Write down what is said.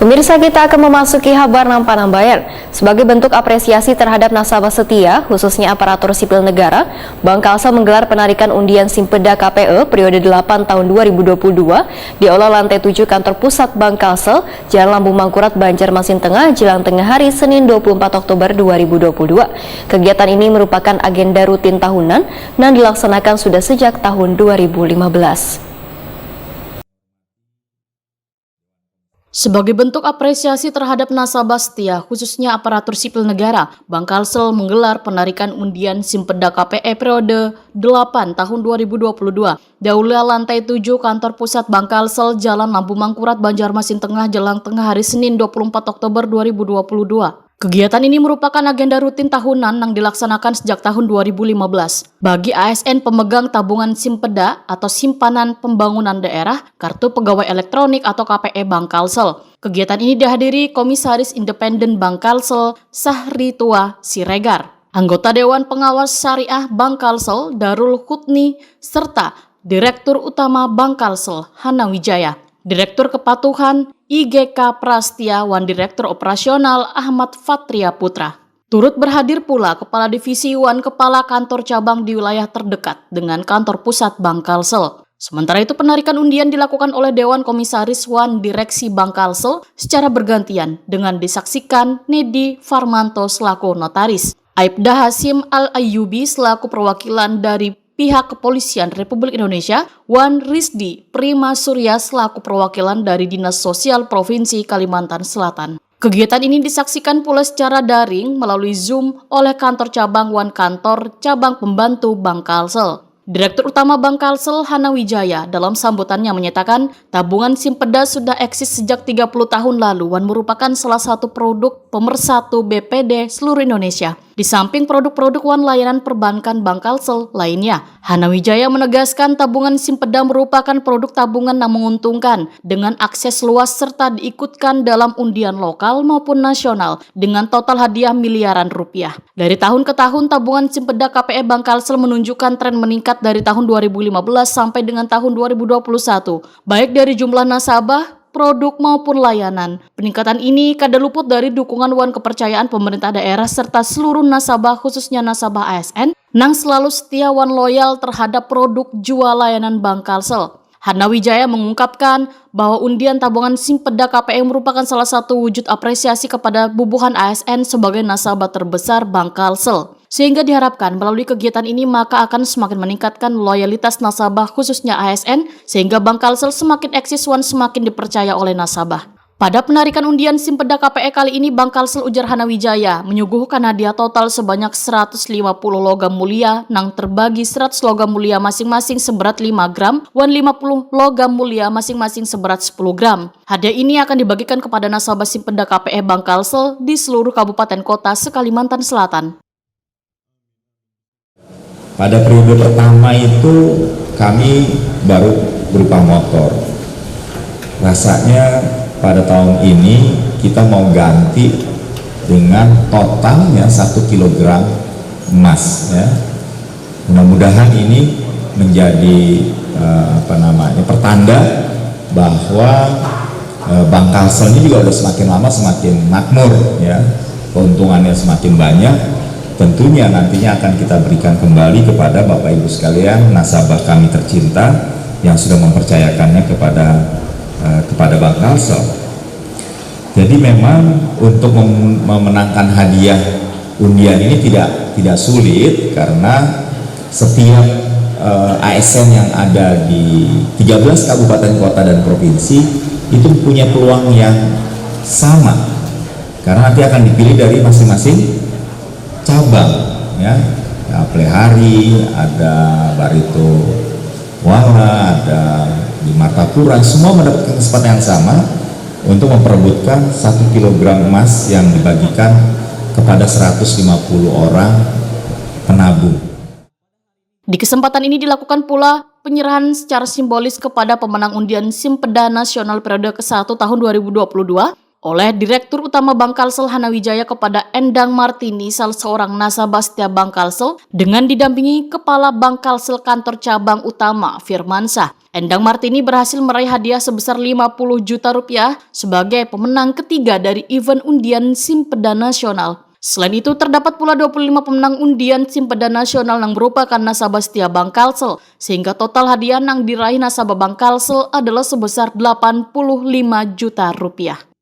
Pemirsa, kita akan memasuki Habar Nampanambayan. Sebagai bentuk apresiasi terhadap nasabah setia, khususnya aparatur sipil negara, Bank Kalsel menggelar penarikan undian Simpeda KPE periode 8 tahun 2022 di Aula Lantai 7 Kantor Pusat Bank Kalsel, Jalan Lambung Mangkurat, Banjarmasin Tengah, jelang tengah hari Senin 24 Oktober 2022. Kegiatan ini merupakan agenda rutin tahunan dan dilaksanakan sudah sejak tahun 2015. Sebagai bentuk apresiasi terhadap nasabah setia, khususnya aparatur sipil negara, Bank Kalsel menggelar penarikan undian Simpeda KPE periode 8 tahun 2022 di Aula Lantai 7 Kantor Pusat Bank Kalsel, Jalan Lambung Mangkurat, Banjarmasin Tengah, jelang tengah hari Senin 24 Oktober 2022. Kegiatan ini merupakan agenda rutin tahunan yang dilaksanakan sejak tahun 2015 bagi ASN pemegang tabungan Simpeda atau Simpanan Pembangunan Daerah Kartu Pegawai Elektronik atau KPE Bank Kalsel. Kegiatan ini dihadiri Komisaris Independen Bank Kalsel Sahri Tua Siregar, anggota Dewan Pengawas Syariah Bank Kalsel Darul Hutni, serta Direktur Utama Bank Kalsel Hana Wijaya, Direktur Kepatuhan IGK Prastia, Wan Direktur Operasional Ahmad Fatria Putra. Turut berhadir pula Kepala Divisi Wan Kepala Kantor Cabang di wilayah terdekat dengan Kantor Pusat Bank Kalsel. Sementara itu penarikan undian dilakukan oleh Dewan Komisaris Wan Direksi Bank Kalsel secara bergantian dengan disaksikan Nedi Farmanto selaku notaris, Aibda Hasim Al-Ayyubi selaku perwakilan dari pihak Kepolisian Republik Indonesia, Wan Rizdi Prima Surya selaku perwakilan dari Dinas Sosial Provinsi Kalimantan Selatan. Kegiatan ini disaksikan pula secara daring melalui Zoom oleh kantor cabang Wan Kantor Cabang Pembantu Bank Kalsel. Direktur Utama Bank Kalsel Hana Wijaya dalam sambutannya menyatakan tabungan Simpeda sudah eksis sejak 30 tahun lalu dan merupakan salah satu produk pemersatu BPD seluruh Indonesia. Di samping produk-produk Wan layanan perbankan Bank Kalsel lainnya, Hana Wijaya menegaskan tabungan Simpeda merupakan produk tabungan yang menguntungkan dengan akses luas serta diikutkan dalam undian lokal maupun nasional dengan total hadiah miliaran rupiah. Dari tahun ke tahun, tabungan Simpeda KPE Bank Kalsel menunjukkan tren meningkat dari tahun 2015 sampai dengan tahun 2021, baik dari jumlah nasabah, produk maupun layanan. Peningkatan ini kada luput dari dukungan wan kepercayaan pemerintah daerah serta seluruh nasabah khususnya nasabah ASN yang selalu setia wan loyal terhadap produk jual layanan Bank Kalsel. Hana Wijaya mengungkapkan bahwa undian tabungan Simpeda KPE merupakan salah satu wujud apresiasi kepada bubuhan ASN sebagai nasabah terbesar Bank Kalsel. Sehingga diharapkan melalui kegiatan ini maka akan semakin meningkatkan loyalitas nasabah khususnya ASN sehingga Bank Kalsel semakin eksis wan semakin dipercaya oleh nasabah. Pada penarikan undian Simpeda KPE kali ini Bank Kalsel ujar Hana Wijaya menyuguhkan hadiah total sebanyak 150 logam mulia yang terbagi 100 logam mulia masing-masing seberat 5 gram wan 50 logam mulia masing-masing seberat 10 gram. Hadiah ini akan dibagikan kepada nasabah Simpeda KPE Bank Kalsel di seluruh kabupaten kota se-Kalimantan Selatan. Pada periode pertama itu kami baru berupa motor. Rasanya pada tahun ini kita mau ganti dengan totalnya 1 kilogram emas. Ya. Mudah-mudahan ini menjadi pertanda bahwa Bank Kalsel ini juga udah semakin lama semakin makmur, ya. Keuntungannya semakin banyak. Tentunya nantinya akan kita berikan kembali kepada Bapak Ibu sekalian nasabah kami tercinta yang sudah mempercayakannya kepada Bank Kalsel. Jadi memang untuk memenangkan hadiah undian ini tidak sulit karena setiap ASN yang ada di 13 kabupaten kota dan provinsi itu punya peluang yang sama karena nanti akan dipilih dari masing-masing cabang, ya, Plehari, ada Barito Wala, ada di Martapura, semua mendapatkan kesempatan yang sama untuk memperebutkan 1 kilogram emas yang dibagikan kepada 150 orang penabung. Di kesempatan ini dilakukan pula penyerahan secara simbolis kepada pemenang undian Simpeda Nasional periode ke-1 tahun 2022 oleh Direktur Utama Bank Kalsel Hanawijaya kepada Endang Martini, salah seorang nasabah setia Bank Kalsel, dengan didampingi Kepala Bank Kalsel Kantor Cabang Utama Firmansyah. Endang Martini berhasil meraih hadiah sebesar 50 juta rupiah sebagai pemenang ketiga dari event undian Simpeda Nasional. Selain itu, terdapat pula 25 pemenang undian Simpeda Nasional yang merupakan nasabah setia Bank Kalsel, sehingga total hadiah yang diraih nasabah Bank Kalsel adalah sebesar 85 juta rupiah.